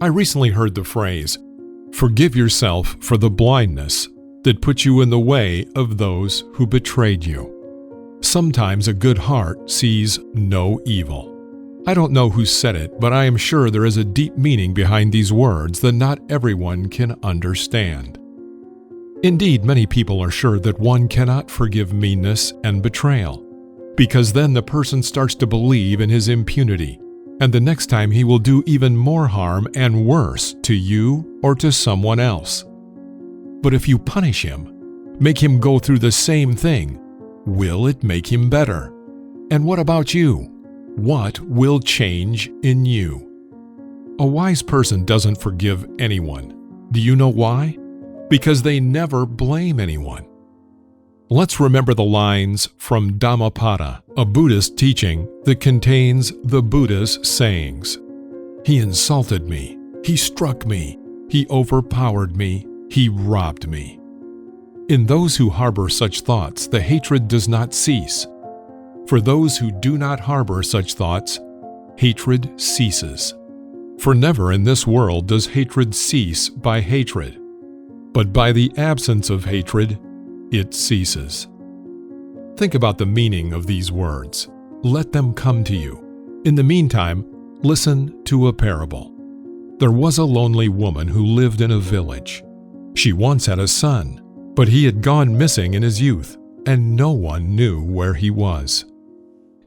I recently heard the phrase, "Forgive yourself for the blindness that put you in the way of those who betrayed you." Sometimes a good heart sees no evil. I don't know who said it, but I am sure there is a deep meaning behind these words that not everyone can understand. Indeed, many people are sure that one cannot forgive meanness and betrayal, because then the person starts to believe in his impunity, and the next time he will do even more harm and worse to you or to someone else. But if you punish him, make him go through the same thing, will it make him better? And what about you? What will change in you? A wise person doesn't forgive anyone. Do you know why? Because they never blame anyone. Let's remember the lines from Dhammapada, a Buddhist teaching that contains the Buddha's sayings. He insulted me. He struck me. He overpowered me. He robbed me. In those who harbor such thoughts, the hatred does not cease. For those who do not harbor such thoughts, hatred ceases. For never in this world does hatred cease by hatred, but by the absence of hatred, it ceases. Think about the meaning of these words. Let them come to you. In the meantime, listen to a parable. There was a lonely woman who lived in a village. She once had a son, but he had gone missing in his youth, and no one knew where he was.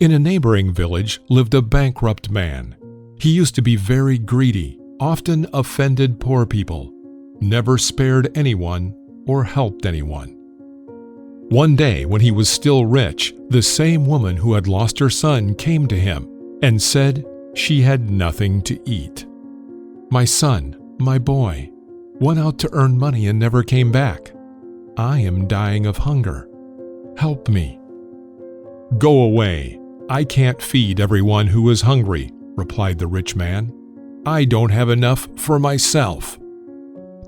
In a neighboring village lived a bankrupt man. He used to be very greedy, often offended poor people, never spared anyone or helped anyone. One day, when he was still rich, the same woman who had lost her son came to him and said she had nothing to eat. "My son, my boy, went out to earn money and never came back. I am dying of hunger. Help me." "Go away. I can't feed everyone who is hungry," replied the rich man. "I don't have enough for myself."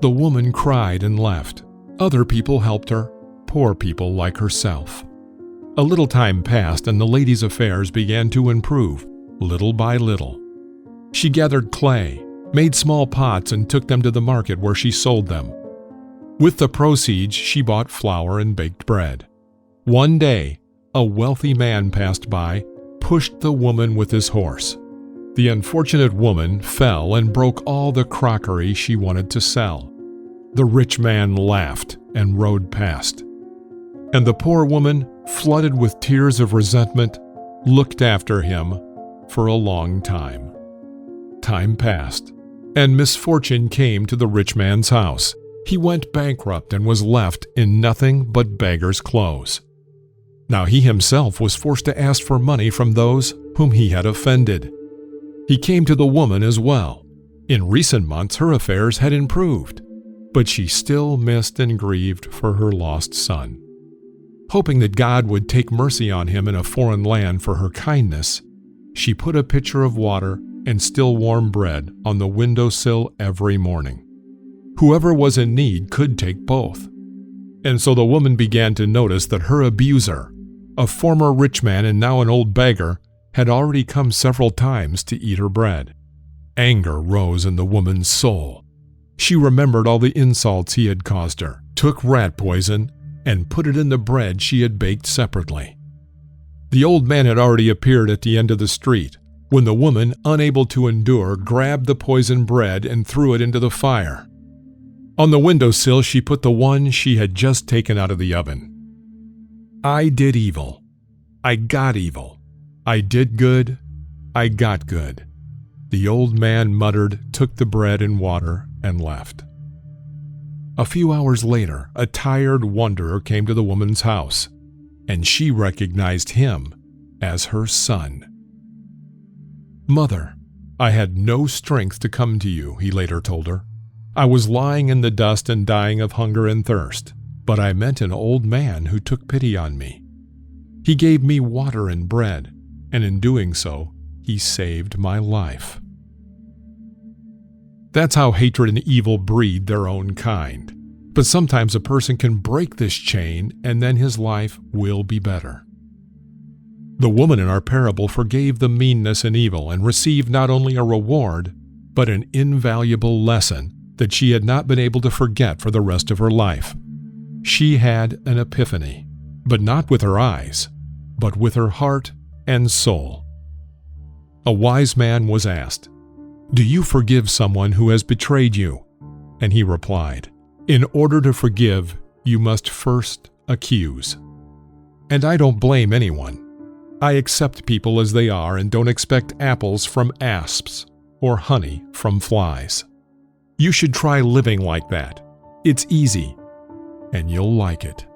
The woman cried and left. Other people helped her, poor people like herself. A little time passed and the lady's affairs began to improve, little by little. She gathered clay, made small pots and took them to the market where she sold them. With the proceeds, she bought flour and baked bread. One day, a wealthy man passed by, pushed the woman with his horse. The unfortunate woman fell and broke all the crockery she wanted to sell. The rich man laughed and rode past. And the poor woman, flooded with tears of resentment, looked after him for a long time. Time passed, and misfortune came to the rich man's house. He went bankrupt and was left in nothing but beggar's clothes. Now he himself was forced to ask for money from those whom he had offended. He came to the woman as well. In recent months her affairs had improved, but she still missed and grieved for her lost son. Hoping that God would take mercy on him in a foreign land for her kindness, she put a pitcher of water and still warm bread on the windowsill every morning. Whoever was in need could take both. And so the woman began to notice that her abuser, a former rich man and now an old beggar, had already come several times to eat her bread. Anger rose in the woman's soul. She remembered all the insults he had caused her, took rat poison, and put it in the bread she had baked separately. The old man had already appeared at the end of the street, when the woman, unable to endure, grabbed the poisoned bread and threw it into the fire. On the windowsill she put the one she had just taken out of the oven. I did evil. I got evil. I did good. I got good. The old man muttered, took the bread and water, and left. A few hours later, a tired wanderer came to the woman's house, and she recognized him as her son. "Mother, I had no strength to come to you," he later told her. "I was lying in the dust and dying of hunger and thirst, but I met an old man who took pity on me. He gave me water and bread, and in doing so, he saved my life." That's how hatred and evil breed their own kind. But sometimes a person can break this chain, and then his life will be better. The woman in our parable forgave the meanness and evil and received not only a reward, but an invaluable lesson that she had not been able to forget for the rest of her life. She had an epiphany, but not with her eyes, but with her heart and soul. A wise man was asked, "Do you forgive someone who has betrayed you?" And he replied, "In order to forgive, you must first accuse." And I don't blame anyone. I accept people as they are and don't expect apples from asps or honey from flies. You should try living like that. It's easy, and you'll like it.